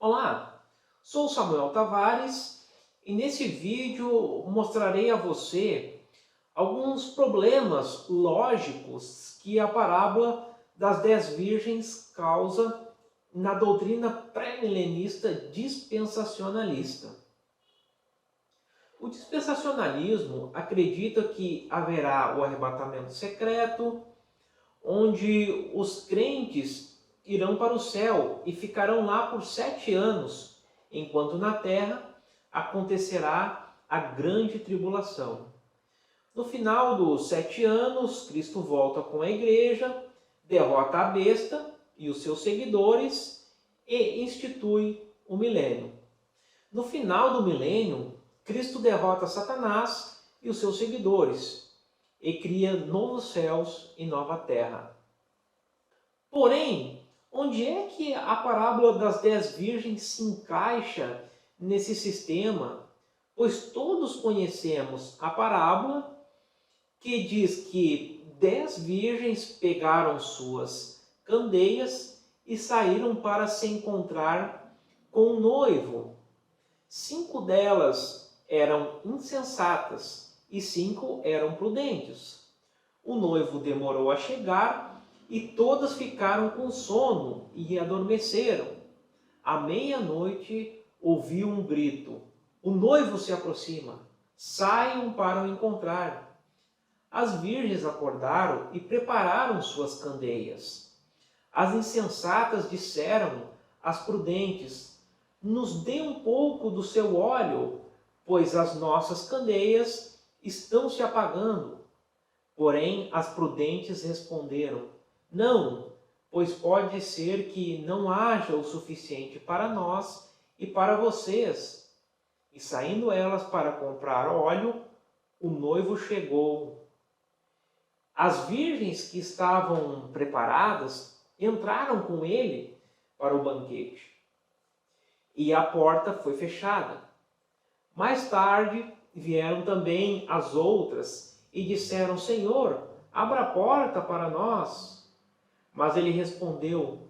Olá, sou Samuel Tavares e nesse vídeo mostrarei a você alguns problemas lógicos que a parábola das 10 virgens causa na doutrina pré-milenista dispensacionalista. O dispensacionalismo acredita que haverá o arrebatamento secreto, onde os crentes irão para o céu e ficarão lá por 7 anos, enquanto na terra acontecerá a grande tribulação. No final dos 7 anos, Cristo volta com a igreja, derrota a besta e os seus seguidores e institui o milênio. No final do milênio, Cristo derrota Satanás e os seus seguidores e cria novos céus e nova terra. Porém, onde é que a parábola das 10 virgens se encaixa nesse sistema? Pois todos conhecemos a parábola que diz que 10 virgens pegaram suas candeias e saíram para se encontrar com o noivo. 5 delas eram insensatas e 5 eram prudentes. O noivo demorou a chegar e todas ficaram com sono e adormeceram. À meia-noite ouviu um grito: o noivo se aproxima, saiam para o encontrar. As virgens acordaram e prepararam suas candeias. As insensatas disseram às prudentes: nos dê um pouco do seu óleo, pois as nossas candeias estão se apagando. Porém, as prudentes responderam: não, pois pode ser que não haja o suficiente para nós e para vocês. E saindo elas para comprar óleo, o noivo chegou. As virgens que estavam preparadas entraram com ele para o banquete. E a porta foi fechada. Mais tarde vieram também as outras e disseram: Senhor, abra a porta para nós. Mas ele respondeu: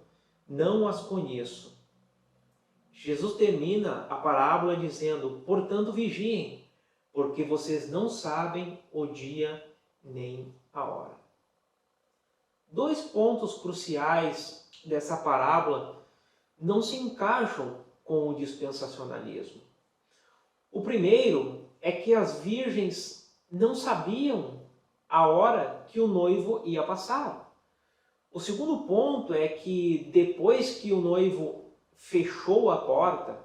não as conheço. Jesus termina a parábola dizendo: portanto vigiem, porque vocês não sabem o dia nem a hora. 2 pontos cruciais dessa parábola não se encaixam com o dispensacionalismo. O primeiro é que as virgens não sabiam a hora que o noivo ia passar. O segundo ponto é que depois que o noivo fechou a porta,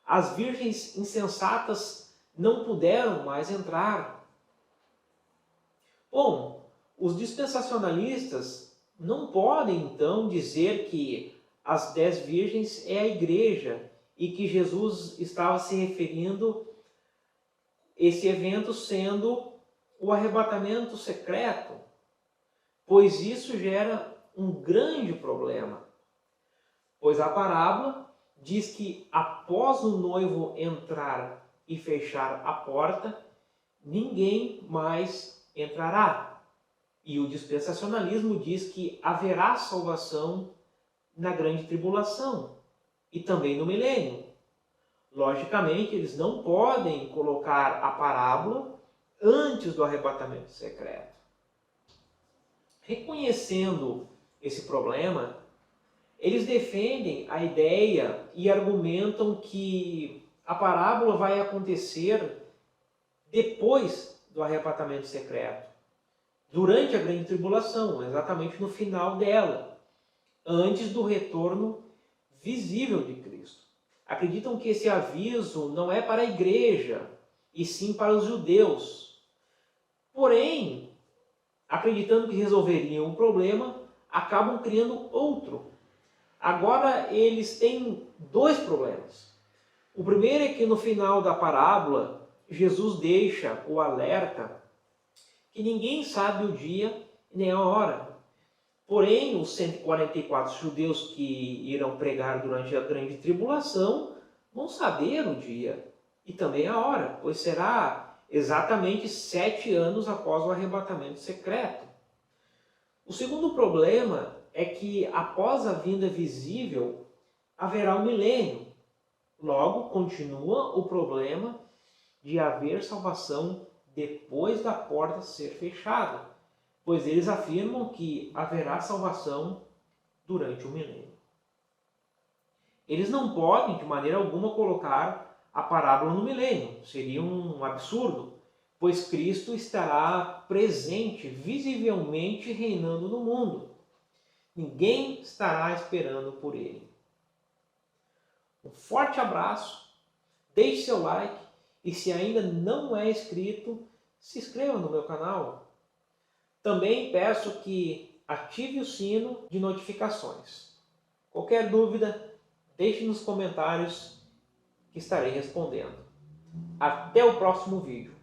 as virgens insensatas não puderam mais entrar. Bom, os dispensacionalistas não podem então dizer que as 10 virgens é a igreja e que Jesus estava se referindo esse evento sendo o arrebatamento secreto, pois isso gera um grande problema. Pois a parábola diz que após o noivo entrar e fechar a porta, ninguém mais entrará. E o dispensacionalismo diz que haverá salvação na grande tribulação e também no milênio. Logicamente, eles não podem colocar a parábola antes do arrebatamento secreto. Reconhecendo esse problema, eles defendem a ideia e argumentam que a parábola vai acontecer depois do arrebatamento secreto, durante a grande tribulação, exatamente no final dela, antes do retorno visível de Cristo. Acreditam que esse aviso não é para a igreja, e sim para os judeus. Porém, acreditando que resolveriam o problema, acabam criando outro. Agora eles têm 2 problemas. O primeiro é que no final da parábola, Jesus deixa o alerta que ninguém sabe o dia nem a hora. Porém, os 144 judeus que irão pregar durante a grande tribulação vão saber o dia e também a hora, pois será exatamente 7 anos após o arrebatamento secreto. O segundo problema é que após a vinda visível haverá um milênio, Logo, continua o problema de haver salvação depois da porta ser fechada, pois eles afirmam que haverá salvação durante o milênio. Eles não podem, de maneira alguma, colocar a parábola no milênio. Seria um absurdo, pois Cristo estará presente, visivelmente reinando no mundo. Ninguém estará esperando por ele. Um forte abraço, deixe seu like e, se ainda não é inscrito, se inscreva no meu canal. Também peço que ative o sino de notificações. Qualquer dúvida, deixe nos comentários que estarei respondendo. Até o próximo vídeo.